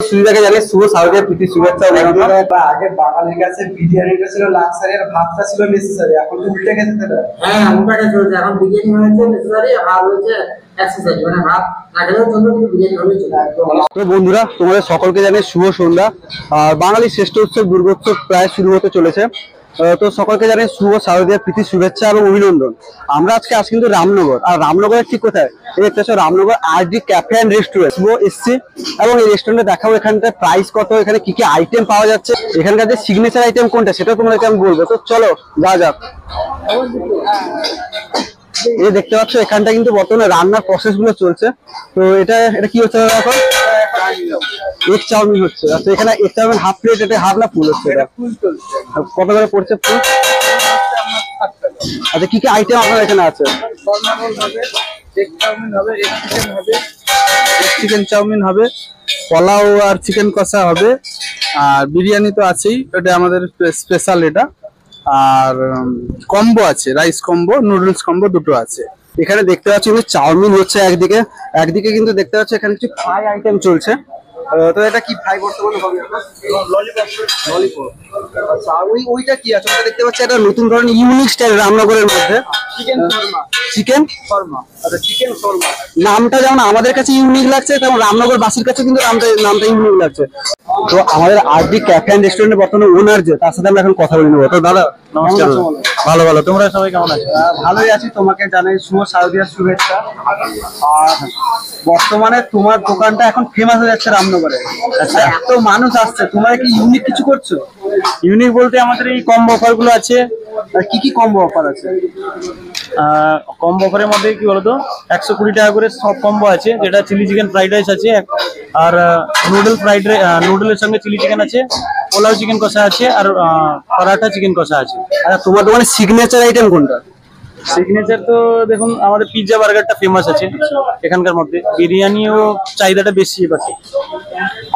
সুবিধাকে জানি শুভ শারদীয় প্রীতি শুভেচ্ছা। আগে বাঙালির কাছে বিরিয়ানিটা ছিল লাক্সারি আর ভাতটা ছিল নেসেসারি, এখন তো উল্টে গেছে না। হ্যাঁ উল্টাটা চলছে, এখন বিরিয়ানি হয়েছে নেসেসারি আর হচ্ছে এক্সেসরি, মানে ভাত না খেলেও চলবে কিন্তু বিরিয়ানি হলেই চলবে। তো বন্ধুরা, তোমাদের সকলকে জানাই শুভ সন্ধ্যা। আর বাঙালির শ্রেষ্ঠ উৎসব দুর্গোৎসব প্রায় শুরু হতে চলেছে। তো সকলকে জানাই শুভ শারদীয় প্রীতি শুভেচ্ছা এবং অভিনন্দন। আমরা আজকে আসছি কিন্তু রামনগর। আর রামনগরের ঠিক কোথায়? এই একটা হচ্ছে Ramnagar RD cafe and restaurant এসছি, এবং এই রেস্টুরেন্টে দেখাবো এখানকার প্রাইস কত, এখানে কি কি আইটেম পাওয়া যাচ্ছে, এখানকার যে সিগনেচার আইটেম কোনটা সেটা তোমাদেরকে আমি বলবো। তো চলো যাওয়া যাক। এই দেখতে পাচ্ছ এখানটা কিন্তু বর্তমানে রান্নার প্রসেস গুলো চলছে। তো এটা কি হচ্ছে এখন? এগ চাউমিন হচ্ছে। আচ্ছা, এখানে এগ চাউমিন হাফ প্লেট, এটা হাফ না ফুল হচ্ছে? এটা ফুল চলছে। কত করে পড়ছে ফুল? আচ্ছা, কি কি আইটেম আপনার এখানে আছে? এগ চাউমিন হবে, এগ চিকেন হবে, এগ চিকেন চাউমিন হবে, পোলাও আর চিকেন কষা হবে, আর বিরিয়ানি তো আছেই, এটা আমাদের স্পেশাল এটা। আর কম্বো আছে, রাইস কম্বো, নুডলস কম্বো দুটো আছে। এখানে দেখতে পাচ্ছি চাউমিন হচ্ছে একদিকে, একদিকে কিন্তু দেখতে পাচ্ছি এখানে কিছু ফ্রাই আইটেম চলছে। তো এটা কি ফ্রাই বর্তমানে হবে? ললিপপ। আচ্ছা, আর ওইটা কি আছে? ওটা দেখতে পাচ্ছি একটা নতুন ধরনের ইউনিক স্টাইল রামনগরের মধ্যে চিকেন শর্মা। চিকেন শর্মা, আচ্ছা চিকেন শর্মা নামটা যেমন আমাদের কাছে ইউনিক লাগছে, তেমন রামনগর বাসীর কাছে কিন্তু নামটা ইউনিক লাগছে। তো আমাদের আরডি ক্যাফে এন্ড রেস্টুরেন্টের বর্তমানে ওনার যে, তার সাথে আমরা এখন কথা বলে নেবো। তো দাদা নমস্কার। ভালো ভালো, তোমরা সবাই কেমন আছো? ভালোই আছি, তোমাকে জানাই শুভ শারদীয়ার শুভেচ্ছা। আর বর্তমানে তোমার দোকানটা এখন ফেমাস হয়ে যাচ্ছে রামনগরে। আচ্ছা, এত মানুষ আসছে, তোমরা কি ইউনিক কিছু করছো? ইউনিক বলতে আমাদের এই কম্বো অফার গুলো আছে। কি কি কম্বো অফার আছে? কম্বো অফারের মধ্যে কি বলতো, 120 টাকা করে সব কম্বো আছে, যেটা চিলি চিকেন ফ্রাইড রাইস আছে, আর নুডলের সঙ্গে চিলি চিকেন আছে, পোলাও চিকেন কষা আছে, আর পরাঠা চিকেন কষা আছে। আচ্ছা, তোমার দোকানে সিগনেচার আইটেম কোনটা? সিগনেচার তো দেখুন, আমাদের পিৎজা বার্গারটা ফেমাস আছে এখানকার মধ্যে, বিরিয়ানিও চাহিদাটা বেশি আছে।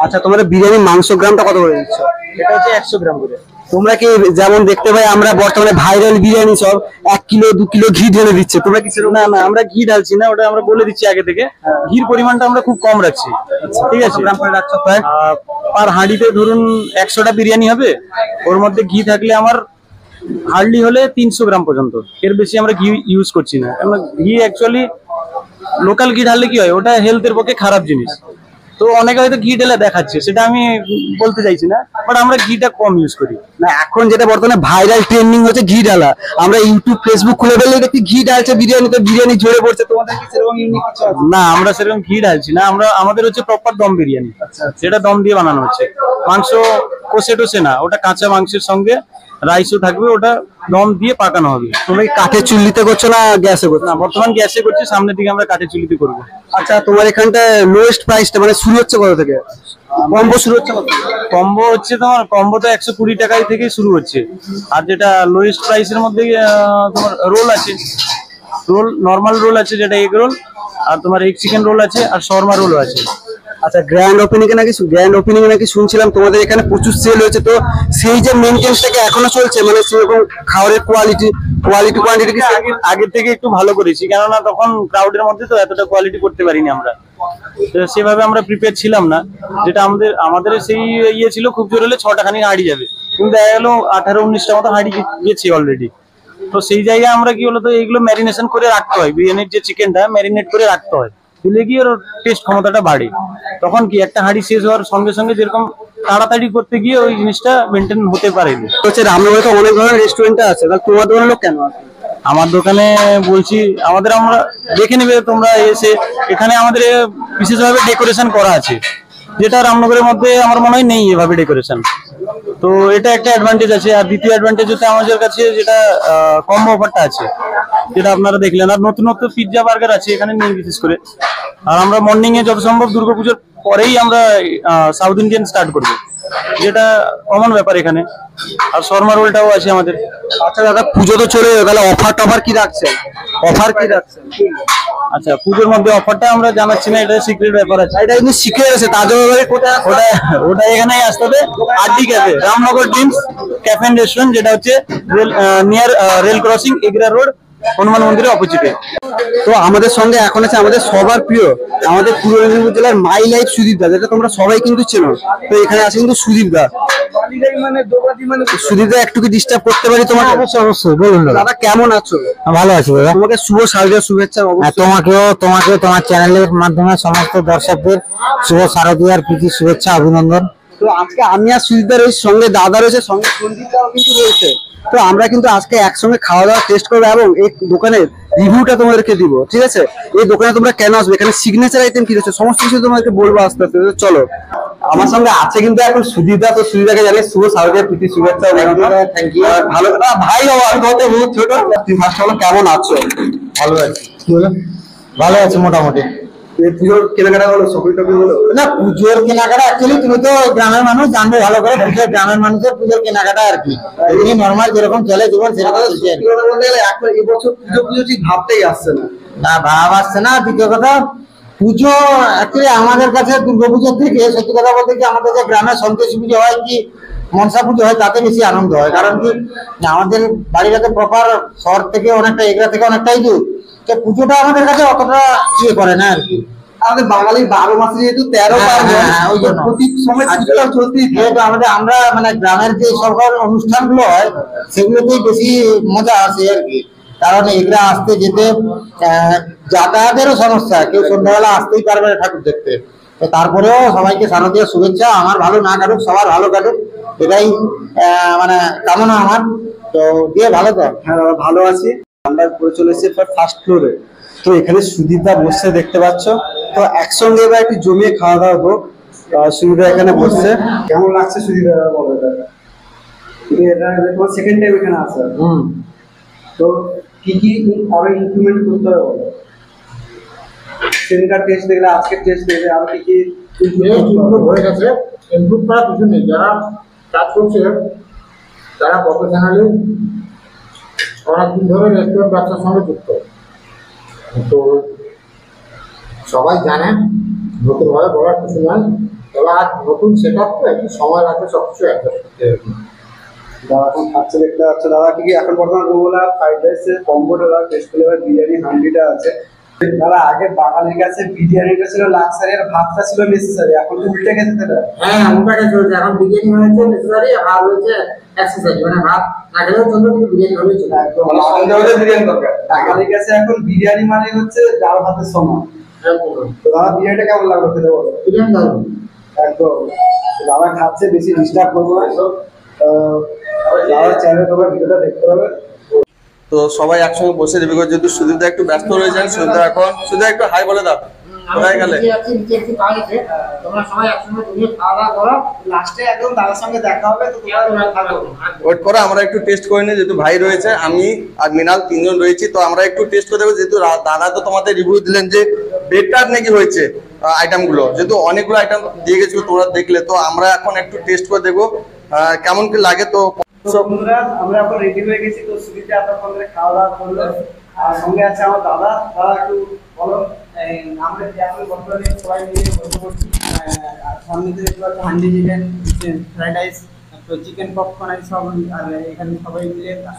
আচ্ছা, তোমাদের বিরিয়ানি মাংস গ্রামটা কত করে দিচ্ছ? এটা হচ্ছে 100 গ্রাম করে। তোমরা কি যেমন দেখতে পাই আমরা বর্তমানে ভাইরাল বিরিয়ানি সব 1 কিলো 2 কিলো ঘি ঢেলে দিচ্ছে, তোমরা কি সেরকম? না না, আমরা ঘি ঢালছি না, ওটা আমরা বলে দিচ্ছি আগে থেকে। ঘির পরিমাণটা আমরা খুব কম রাখছি। ঠিক আছে, গ্রাম করে রাখছো প্রায়? পার হাঁড়িতে ধরুন 100টা বিরিয়ানি হবে, ওর মধ্যে ঘি থাকলে আমার হার্ডলি হলে 300 গ্রাম পর্যন্ত, এর বেশি আমরা ঘি ইউজ করছি না। আমরা ঘি অ্যাকচুয়ালি লোকাল ঘি ঢাললে কি হয়, ওটা হেলথের পক্ষে খারাপ জিনিস। তো অনেকে হয়তো ঘি ঢেলে দেখাচ্ছে, সেটা আমি বলতে চাইছি না, বাট আমরা ঘিটা কম ইউজ করি। না, এখন যেটা বর্তমানে ভাইরাল ট্রেন্ডিং হচ্ছে ঘি ঢালা, আমরা ইউটিউব ফেসবুক খুলে ফেললে দেখি ঘি ঢালছে বিরিয়ানিতে, বিরিয়ানি ঝরে পড়ছে। তোমাদের কি সেরকম ইউনিক কিছু আছে? না, আমরা সেরকম ঘি ঢালছি না, আমাদের হচ্ছে প্রপার দম বিরিয়ানি, যেটা দম দিয়ে বানানো হচ্ছে। মাংস কষে টষে না, ওটা কাঁচা মাংসের সঙ্গে রাইসও থাকবে, ওটা দম দিয়ে পাকানো হবে। তোমরা কি কাঠের চুল্লিতে করছো না গ্যাসে করছো? না, বর্তমান গ্যাসে করছি, সামনের দিকে আমরা কাঠের চুল্লিতে করবো। আচ্ছা, তোমার এখানটা লোয়েস্ট প্রাইসটা মানে শুরু হচ্ছে কত থেকে? কম্বো শুরু হচ্ছে কত? কম্বো হচ্ছে তোমার, কম্বো তো 120 টাকায় থেকে শুরু হচ্ছে। আর যেটা লোয়েস্ট প্রাইসের মধ্যে তোমার রোল আছে, রোল নর্মাল রোল আছে, যেটা এগ রোল, আর তোমার এগ চিকেন রোল আছে, আর শর্মা রোলও আছে। আচ্ছা, গ্র্যান্ড ওপেনিং এ নাকি শুনছিলাম তোমাদের এখানে প্রচুর সেল হয়েছে, তো সেই যে মেইনটেন্সটাকে এখনো চলছে, মানে সেরকম খাবারের কোয়ালিটি কি আগের থেকে একটু ভালো করেছি, কেননা তখন ক্রাউডের মধ্যে তো এতটা কোয়ালিটি করতে পারিনি আমরা, সেভাবে আমরা প্রিপেয়ার ছিলাম না। যেটা আমাদের সেই ইয়ে ছিল, খুব জোর হলে 6টা খানি হাঁড়ি যাবে, কিন্তু দেখা গেলো 18-19টা মতো হাঁড়ি গেছে অলরেডি। তো সেই জায়গায় আমরা কি বলতো, এইগুলো ম্যারিনেশন করে রাখতে হয়, বিরিয়ানির যে চিকেনটা ম্যারিনেট করে রাখতে হয়, দিলে কি ওর টেস্ট ক্ষমতাটা বাড়ে। তখন কি একটা হাঁড়ি শেষ হওয়ার সঙ্গে সঙ্গে যেরকম তাড়াতাড়ি করতে গিয়ে ওই জিনিসটা মেনটেন হতে পারেনি। হচ্ছে রামনগরে তো অনেক ধরনের রেস্টুরেন্ট আছে, তাহলে তোমার দোকানে লোক কেন আছে? আমার দোকানে বলছি, আমরা দেখে নেবে তোমরা এসে, এখানে আমাদের বিশেষভাবে ডেকোরেশন করা আছে, যেটা রামনগরের মধ্যে আমার মনে হয় নেই এভাবে ডেকোরেশন। তো এটা একটা অ্যাডভান্টেজ আছে। আর দ্বিতীয় অ্যাডভান্টেজ হচ্ছে আমাদের কাছে যেটা কম্বো অফারটা আছে, যেটা আপনারা দেখলেন। আর নতুন পিৎজা বার্গার আছে এখানে নেই বিশেষ করে। আর আমরা মর্নিং এ যত সম্ভব দুর্গাপুজোর পরেই আমরা সাউথ ইন্ডিয়ান স্টার্ট করবো, যেটা কমন ব্যাপার এখানে। আর শর্মা রোলটাও আছে আমাদের। আচ্ছা দাদা, পুজো তো চলে গেল, তাহলে অফার কি রাখছেন? আচ্ছা, পুজোর মধ্যে অফারটা আমরা জানাচ্ছি না, এটা সিক্রেট ব্যাপার আছে। এটা কিন্তু সিক্রেট আছে, তাজা কোথায়? ওটা এখানেই আসতে হবে, RD cafe, Ramnagar dreams cafe and restaurant, যেটা হচ্ছে near rail crossing, Egra road, Hanuman মন্দিরের অপোজিটে। তো আমাদের সঙ্গে এখন আছে আমাদের সবার প্রিয় আমাদের পূর্ব মেদিনীপুর জেলার মাই লাইফ সুদীপ দা, যেটা তোমরা সবাই কিন্তু চেনো। তো এখানে আছে কিন্তু সুদীপ দা। সুদীপ দা একটু কি ডিস্টার্ব করতে পারি তোমাকে? অবশ্যই বলুন দাদা কেমন আছো? ভালো আছি দাদা। তোমাকে শুভ শারদীয়ার শুভেচ্ছা। তোমাকেও তোমার চ্যানেলের মাধ্যমে সমস্ত দর্শকদের শুভ শারদীয়ার প্রীতি শুভেচ্ছা অভিনন্দন। তো আজকে আমি আর সুদীপ দা রয়েছে, সঙ্গে দাদা রয়েছে, সঙ্গে সন্দীপ দাও কিন্তু রয়েছে। তো আমরা কিন্তু আজকে একসঙ্গে খাওয়া দাওয়া টেস্ট করবো এবং এই দোকানের রিভিউটা তোমাদেরকে দিব, ঠিক আছে? এই দোকানে তোমরা কেন আসবে, এখানে সিগনেচার আইটেম কি রয়েছে সমস্ত কিছু তোমাদেরকে বলবো আস্তে আস্তে। চলো, আমার সঙ্গে আছে কিন্তু এখন সুদীপ দা। তো সুদীপ দাকে জানিয়ে শুভ শারদীয়ার প্রীতি শুভেচ্ছা। Thank you. ভালো ভাই হবো, আমি তোমাদের বহুত ছোট। তুমি ফার্স্ট হলো কেমন আছো? ভালো আছি। ভালো আছে মোটামুটি। পুজোর কেনাকাটা হলো, শপিং টপিং হলো? না, পুজোর কেনাকাটা অ্যাকচুয়ালি তুমি তো গ্রামের মানুষ, জানবে ভালো করে। গ্রামের মানুষের পুজোর কেনাকাটা আর কি এমনি নর্মাল যেরকম চলে জীবন সেরকম চলছে। এখন এবছর পুজো ঠিক ভাবতেই আসছে না। না, ভাব আসছে না। দ্বিতীয় কথা, পুজো অ্যাকচুয়ালি আমাদের কাছে দুর্গাপুজোর থেকে সত্যি কথা বলতে কি আমাদের যে গ্রামের সন্তোষী পুজো হয় কি মনসা পুজো হয় তাতে বেশি আনন্দ হয়। কারণ কি আমাদের বাড়িটা তো প্রপার শহর থেকে অনেকটা, এগরা থেকে অনেকটাই দূর। তো পুজোটা আমাদের কাছে অতটা ইয়ে করে না আর কি। আমাদের বাঙালির 12 মাসে যেহেতু 13 পার্বণ, ওই জন্য প্রতি সময় পুজোটা চলতেই থাকে। যেহেতু আমরা মানে গ্রামের যে সকল অনুষ্ঠানগুলো হয় সেগুলোতেই বেশি মজা আসে আর কি। কারণ এগুলা আসতে যেতে যাতায়াতেরও সমস্যা, কেউ সন্ধ্যাবেলা আসতেই পারবে না ঠাকুর দেখতে। তো তারপরেও সবাইকে শারদীয়ার শুভেচ্ছা। আমার ভালো না কাটুক, সবার ভালো কাটুক, এটাই মানে কামনা আমার। তো দিয়ে ভালো তো? হ্যাঁ দাদা ভালো আছি। আমরা করে চলে এসেছি ফার্স্ট ফ্লোরে। তো এখানে সুদীপ দা বসছে দেখতে পাচ্ছ। তো একসঙ্গে এবার একটু জমিয়ে খাওয়া দাওয়া হোক। সুদীপ দা এখানে বসছে। কেমন লাগছে সুদীপ দা বলো? এটা তোমার সেকেন্ড টাইম এখানে আসা। তো কি কি আরো ইমপ্রুভমেন্ট করতে হবে বলো? সেদিনকার টেস্ট দেখলে আজকের টেস্ট দেখলে আরো কি কি ইমপ্রুভ হয়ে গেছে। ইমপ্রুভ করার কিছু নেই, যারা কাজ করছে তারা প্রফেশনালি অনেকদিন ধরে রেস্টুরেন্ট ব্যবসার সঙ্গে যুক্ত। তো সবাই জানে, নতুনভাবে বলার কিছু নয়। এবার নতুন সেট আপ তো একটু সময় লাগবে সব কিছু অ্যাডজাস্ট করতে। দাদা এখন খাচ্ছে দেখতে পাচ্ছ। দাদা কি কি এখন বর্তমান রোল আর ফ্রাইড রাইসের কম্বোটা, টেস্ট ফ্লেভার বিরিয়ানি হান্ডিটা আছে। দাদা আগে বাঙালির কাছে বিরিয়ানিটা ছিল লাক্সারি আর ভাতটা ছিল নেসেসারি, এখন তো উল্টে গেছে সেটা। হ্যাঁ, উল্টাটা চলছে। এখন বিরিয়ানি হয়েছে নেসেসারি আর হয়েছে অ্যাক্সেসরি, মানে ভাত না খেলেও চলবে কিন্তু বিরিয়ানি হলেই চলবে। একদম সন্ধ্যা হলে বিরিয়ানি দরকার। বাঙালির কাছে এখন বিরিয়ানি মানে হচ্ছে ডাল ভাতের সমান। তো দাদা বিরিয়ানিটা কেমন লাগলো সেটা বলো? বিরিয়ানি দারুণ একদম। দাদা খাচ্ছে, বেশি ডিস্টার্ব করবো না। দাদার চ্যানেলে তোমরা ভিডিওটা দেখতে পাবে। তো সবাই একসঙ্গে বসে রিভিউ করে, যেহেতু সুদীপদা একটু ব্যস্ত রয়েছেন। সুদীপদা এখন সুদীপদা একটু হাই বলে দাও। কোথায় গেলে? নিচে একটু পাওয়া গেছে। তোমরা সবাই একসঙ্গে তুমি খাওয়া দাওয়া করো, লাস্টে একদম দাদার সঙ্গে দেখা হবে। তো তোমরা থাকো, ওয়েট করো, আমরা একটু টেস্ট করে নিই। যেহেতু ভাই রয়েছে, আমি আর মৃণাল তিনজন রয়েছি, তো আমরা একটু টেস্ট করে দেবো। যেহেতু দাদা তো তোমাদের রিভিউ দিলেন যে বেটার নাকি হয়েছে আইটেম গুলো, যেহেতু অনেকগুলো আইটেম দিয়ে গেছিল তোমরা দেখলে। তো আমরা এখন একটু টেস্ট করে দেখবো কেমন কি লাগে। তো বন্ধুরা আমরা এখন রেডি হয়ে গেছি। তো সুদীপটা এতক্ষণ ধরে খাওয়া দাওয়া করলো, আর সঙ্গে আছে আমার দাদা। দাদা একটু বলো, আমরা এখন বর্তমানে সবাই মিলে বসে পড়ছি। সামনে থেকে একটু একটা হান্ডি চিকেন, ফ্রাইড রাইস, তো চিকেন পপকর্ন সব, আর এখানে সবাই মিলে এখানে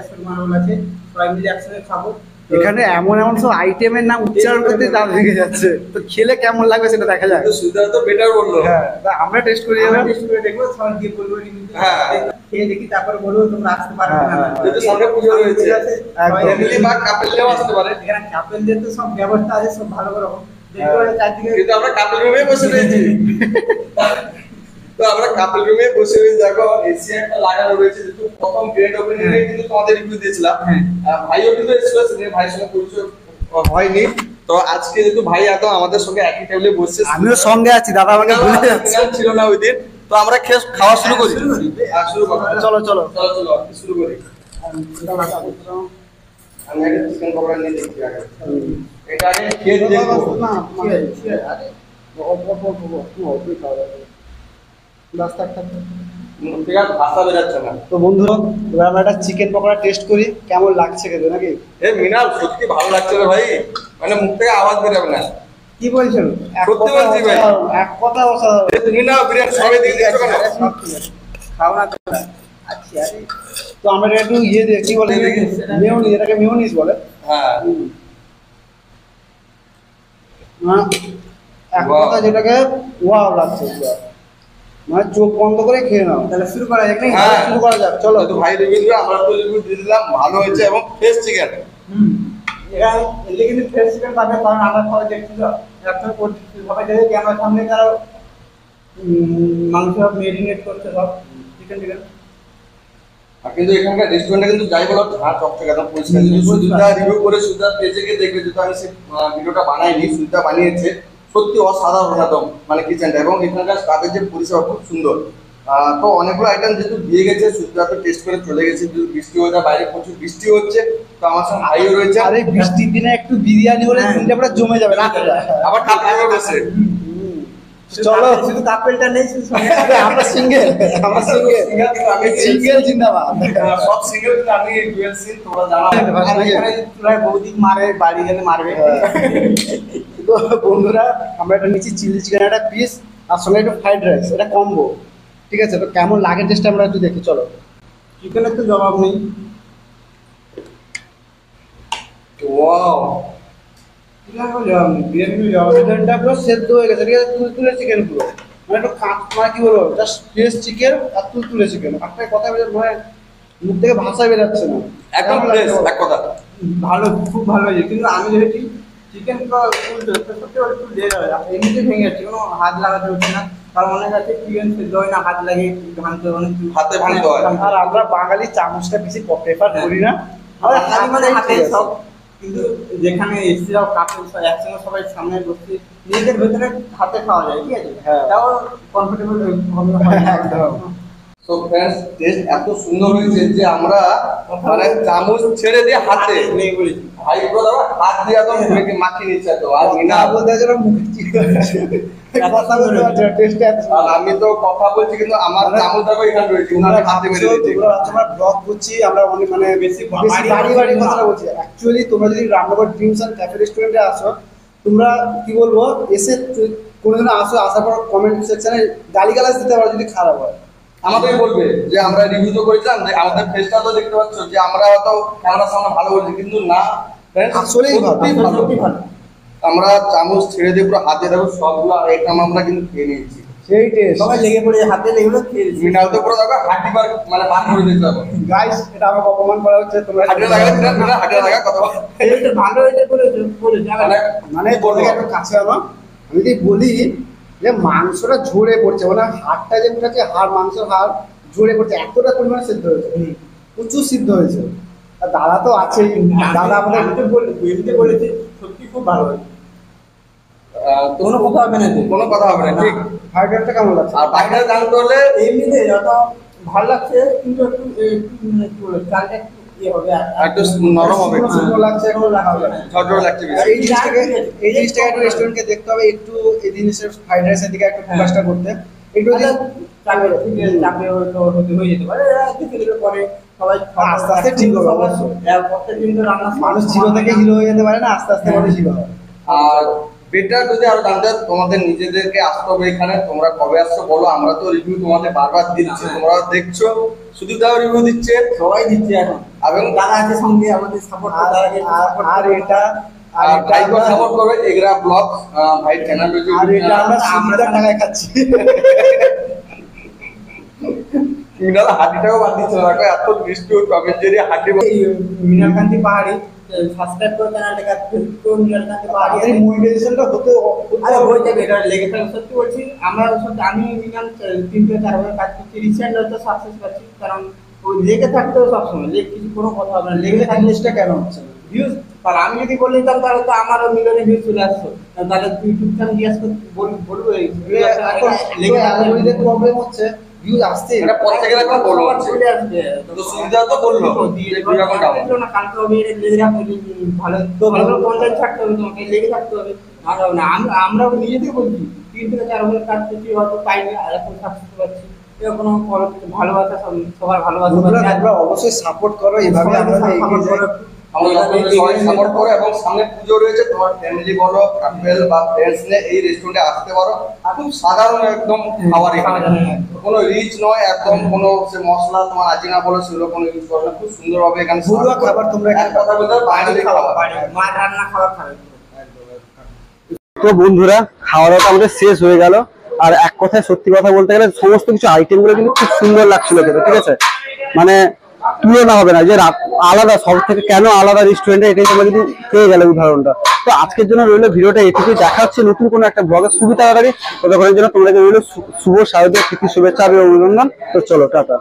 সুরমা রোল আছে, সবাই মিলে একসাথে খাবো। এখানে এমন এমন সব আইটেমের নাম উচ্চারণ করতে দাম ভেঙে যাচ্ছে। তো খেলে কেমন লাগবে সেটা দেখা যাক। সুদীপদা তো বেটার বললো। হ্যাঁ, আমরা টেস্ট করি, টেস্ট করে দেখবো, সবাই দিয়ে বলবো হ্যাঁ। খেয়ে দেখি, তারপরে বলবো তোমরা আসতে পারবে না। যেহেতু সামনে পুজো রয়েছে, ফ্যামিলি বা কাপেলরাও আসতে পারে। এখানে কাপেলদের তো সব ব্যবস্থা আছে, সব ভালো করে চারদিকে। কিন্তু আমরা কাপেল রুমে বসে রয়েছি। তো আমরা কাপেল রুমে বসে রয়েছি। দেখো এসি একটা লাগানো রয়েছে, যেহেতু প্রথম গ্রেড ওপেনিং এ কিন্তু তোমাদের রিভিউ দিয়েছিলাম। ভাইও কিন্তু এসেছিল, ভাইয়ের সঙ্গে পরিচয় হয়নি। তো আজকে যেহেতু ভাই এত আমাদের সঙ্গে একই টেবিলে বসছে, আমিও সঙ্গে আছি। দাদা আমাকে ভুলে যাচ্ছে। ছিল না ওই দিন। তো আমরা খাওয়া শুরু করি। শুরু করো। চলো চলো চলো চলো শুরু করি। আমি আগে চিকেন পকোড়া নিয়ে দেখি আগে। এটা আগে খেয়ে দেখবো। ঠিক আছে, ভাষা বেরাচ্ছে না। তো বন্ধুরা এবার আমরা একটা চিকেন পকোড়া টেস্ট করি, কেমন লাগছে খেতে নাকি? এ মৃণাল, সত্যি ভালো লাগছে রে ভাই, মানে মুখ থেকে আওয়াজ বেরোবে না। কি বলছেন? সত্যি বলছি ভাই। এক কথা বসা তুমি না বিরিয়ানি সবাই দিয়ে দিচ্ছ কেন? খাও না তো। আচ্ছা, তো তো আমরা এটা একটু ইয়ে দিয়ে কি বলে মেয়োনিজ, এটাকে মেয়োনিজ বলে। হ্যাঁ না এক কথা যেটাকে ওয়াও লাগছে পুরো। মানে চোখ বন্ধ করে খেয়ে নাও। তাহলে শুরু করা যাক নাকি? হ্যাঁ। শুরু করা যাক, চলো। তো ভাই রিভিউ দিবে, আমরা তো রিভিউ দিয়ে দিলাম, ভালো হয়েছে এবং ফ্রেশ চিকেন। এরা এলে কিন্তু ফ্রেশ চিকেন পাবে, কারণ আমরা সবাই দেখছি তো একটা সবাই দেখে ক্যামেরার সামনে তারা মাংস মেরিনেট করছে সব চিকেন টিকেন। আর কিন্তু এখানকার রেস্টুরেন্টে কিন্তু যাই বলো ঝাঁ চকচকে একদম পরিষ্কার। যদি সুজিতা রিভিউ করে সুজিতা পেজে গিয়ে দেখবে, যেহেতু আমি সেই ভিডিওটা বানাইনি, সুজিতা বানিয়েছে, সত্যি অসাধারণ একদম মানে কিচেনটা, এবং এখানকার স্টাফের যে পরিষেবা খুব সুন্দর। তো অনেকগুলো আইটেম যেহেতু দিয়ে গেছে, সুজিতা তো টেস্ট করে চলে গেছে। যদি বৃষ্টি হয়ে যায়, বাইরে প্রচুর বৃষ্টি হচ্ছে, তো আমার সঙ্গে ভাইও রয়েছে। আরে বৃষ্টির দিনে একটু বিরিয়ানি হলে দিনটা পুরো জমে যাবে না? আবার কাপড় বসে চলো, শুধু কাপেলটা নেই, আমরা সিঙ্গেল, আমরা সিঙ্গেল, আমি সিঙ্গেল জিন্দাবাদ। সব সিঙ্গেল, কিন্তু আমি ডুয়েল সিন, তোমরা জানো। প্রায় বৌদি মারে, বাড়ি গেলে মারবে। তো বন্ধুরা, আমরা একটা নিচ্ছি চিলি চিকেন একটা পিস, আর সঙ্গে একটু ফ্রাইড রাইস, এটা কম্বো, ঠিক আছে? তো কেমন লাগে টেস্টটা আমরা একটু দেখি, চলো। চিকেনের তো জবাব নেই। ওয়াও, চিকেনটা পুরো সেদ্ধ হয়ে গেছে, ঠিক আছে? তুলতুলে চিকেন পুরো, মানে একটু মানে কি বলবো, জাস্ট ফ্রেশ চিকেন আর তুলতুলে চিকেন। আপনার কথা বলে মানে মুখ থেকে ভাষা বেরোচ্ছে না, একদম ফ্রেশ, এক কথা। ভালো, খুব ভালো হয়েছে। কিন্তু আমি দেখেছি চিকেন সত্যি একটু লেট হয়, এমনিতে ভেঙে যাচ্ছে, কোনো হাত লাগাতে হচ্ছে না। কারণ অনেক আছে চিকেন সেদ্ধ হয় না, হাত লাগিয়ে ভাঙতে, অনেক হাতে ভাঙতে হয়। আর আমরা বাঙালি চামচটা বেশি প্রেফার করি না, আমরা মানে হাতে ঠিক আছে। সব, কিন্তু যেখানে এসে যাও কাপড় একসঙ্গে সবাই সামনে বসে নিজেদের ভেতরে হাতে খাওয়া যায়, ঠিক আছে? হ্যাঁ। তাও কমফোর্টেবল তো ফ্রেন্ডস, টেস্ট এত সুন্দর হয়েছে যে আমরা মানে চামচ ছেড়ে দিয়ে হাতে নেই বলেছি। ভাই বলো, হাত দিয়ে একদম মাখিয়ে নিচ্ছে। তো আর না মিনা বলতে যেন মুখে কথা বলতে পারছি না, টেস্ট আর আমি তো কথা বলছি, কিন্তু আমার চামচ দেখো এখানে রয়েছে, কিন্তু আমি হাতে মেরে দিচ্ছি। আমরা ব্লগ করছি, আমরা অনেক মানে বেশি বাড়ি বাড়ি বাড়ি কথাটা বলছি। অ্যাকচুয়ালি তোমরা যদি রামনগর ড্রিমস অ্যান্ড ক্যাফে রেস্টুরেন্টে আসো, তোমরা কি বলবো, এসে কোনোদিন আসো, আসার পর কমেন্ট সেকশনে গালিগালাজ দিতে পারো যদি খারাপ হয়। আমাদেরই বলবে যে আমরা রিভিউ তো করেছিলাম, যে আমাদের ফেসটা তো দেখতে পাচ্ছ, যে আমরা হয়তো ক্যামেরার সামনে ভালো বলছি, কিন্তু না friends, আসলেই ভালো, সত্যিই ভালো। সত্যি ভালো। আমরা চামচ ছেড়ে দিয়ে পুরো হাতে দেখো সবগুলো আইটেম আমরা কিন্তু খেয়ে নিয়েছি। সেই টেস্ট সবাই লেগে পড়ে হাতে লেগে খেয়েছি। মিনাল তো পুরো দেখো হাড্ডি বার মানে বার করে দিতে হবে। গাইস, এটা আমাকে অপমান করা হচ্ছে, তোমরা হাড্ডি লাগা হাড্ডি লাগা কথা বল। এটা ভালো হয়েছে বলেছে মানে মানে বলবো একটু কাছে আনো, আমি যদি বলি যে মাংসটা ঝরে পড়ছে, মানে হাড়টা যে উঠেছে, হাড়, মাংসের হাড় ঝরে পড়ছে, এতটা পরিমাণে সিদ্ধ হয়েছে, প্রচুর সিদ্ধ হয়েছে। আর দাদা তো আছেই, দাদা আমাদের এমনিতে বলেছে সত্যি খুব ভালো হয়েছে। তো কোনো কথা হবে না, কোনো কথা হবে না, ঠিক। ফ্রাইড রাইসটা কেমন লাগছে? আর বাইরে জানতে হলে এমনিতে যত ভালো লাগছে, কিন্তু একটু মানে কি বলে, চালটা একটু ইয়ে হবে, একটু নরম হবে, একটু শুকনো লাগছে, একটু রাখা হবে না। ঝরঝরে লাগছে আর বেশি। এই জিনিসটাকে একটু রেস্টুরেন্টকে দেখতে হবে, একটু এই জিনিসের ফ্রাইড রাইসের দিকে একটু ফোকাসটা করতে, একটু যদি চাপে হয়তো হয়ে যেতে পারে, ধীরে ধীরে পরে সবাই আস্তে আস্তে ঠিক হবে, অবশ্যই। প্রত্যেকদিন তো রান্না মানুষ জিরো থেকে হিরো হয়ে যেতে পারে না, আস্তে আস্তে মানুষ হিরো হয়। আর বেটার যদি আরো জানতে হয়, তোমাদের নিজেদেরকে আসতে হবে এখানে। তোমরা কবে আসছো বলো, আমরা তো রিভিউ তোমাদের বারবার দিচ্ছি, তোমরা দেখছো, শুধু তাও রিভিউ দিচ্ছে সবাই দিচ্ছে এখন, এবং যারা আছে সঙ্গে আমাদের সাপোর্ট আর এটা ভাইকে সাপোর্ট করবে এগরা ব্লগ, ভাই চ্যানেল রয়েছে। আর এটা আমরা সুবিধার টাকায় খাচ্ছি। মিনাল হাঁটিটাও বাদ দিচ্ছে না, এত বৃষ্টি কমেন্ট জেরিয়ে হাঁটি মিনালকান্তি পাহাড়ি সাবস্ক্রাইব করে চ্যানেলটাকে, মিনালকান্তি পাহাড়ি এই মনিটাইজেশনটা হতে আরে হয়ে যাবে, এটা লেগে থাকবে। সত্যি বলছি, আমরা সত্যি আমি মিনিমাম 3-4 বছর কাজ করছি, রিসেন্ট হয়তো সাকসেস পাচ্ছি, কারণ ওই লেগে থাকতে হবে সবসময়, কিছু কোনো কথা হবে না, লেগে থাকলে জিনিসটা কেন হচ্ছে না? ভিউজ। আর আমি যদি বলে দিতাম তাহলে তো আমারও মিলিয়নে ভিউজ চলে আসতো, তাহলে ইউটিউব চ্যানেল জিজ্ঞাসা বলবো লেগে অ্যালগরিদমের প্রবলেম হচ্ছে, ভিউজ আসছে, এটা প্রত্যেকের একটা বলো আছে। চলে আসবে। তো সুবিধা তো বললো যে দুই রকম ডাউন। না, কালকে হবে, লেগে রাখবে, ভালো তো ভালো কন্টেন্ট ছাড়তে হবে, তোমাকে লেগে থাকতে হবে, আর হবে না। আমরাও নিজেদের বলছি 3-4 বছর কাজ করছি, হয়তো পাইনি, আর এখন সাকসেস পাচ্ছি। এটা কোনো ভালোবাসা, সবার ভালোবাসা বন্ধুরা তোমরা অবশ্যই সাপোর্ট করো, এইভাবে আমরা এগিয়ে যাই। আমাদের সবাই সাপোর্ট করো, এবং সামনে পুজো রয়েছে, তোমার ফ্যামিলি বলো, কাপল বা ফ্রেন্ডস নিয়ে এই রেস্টুরেন্টে আসতে পারো। খুব সাধারণ একদম খাবার, কোনো রিচ নয় একদম, কোনো সে মশলা তোমার আজিনা বলো সেগুলো কোনো ইউজ করো না, খুব সুন্দরভাবে এখানে ঘরোয়া খাবার তোমরা এক কথা বলতে পারো বাঙালি খাবার। মা রান্না খাবার খাবে। তো বন্ধুরা, খাওয়া দাওয়া আমাদের শেষ হয়ে গেল। আর এক কথায় সত্যি কথা বলতে গেলে সমস্ত কিছু আইটেম গুলো কিন্তু খুব সুন্দর লাগছিল খেতে, ঠিক আছে, মানে তুলনা হবে না যে আলাদা সব থেকে কেন আলাদা রেস্টুরেন্টে, এটাই তোমরা কিন্তু পেয়ে গেলে উদাহরণটা। তো আজকের জন্য রইলো ভিডিওটা এটুকুই, দেখা হচ্ছে নতুন কোনো একটা ব্লগের খুবই তাড়াতাড়ি। ততক্ষণের জন্য তোমাদের রইলো শুভ শারদীয় তিথি শুভেচ্ছা এবং অভিনন্দন। তো চলো টাটা।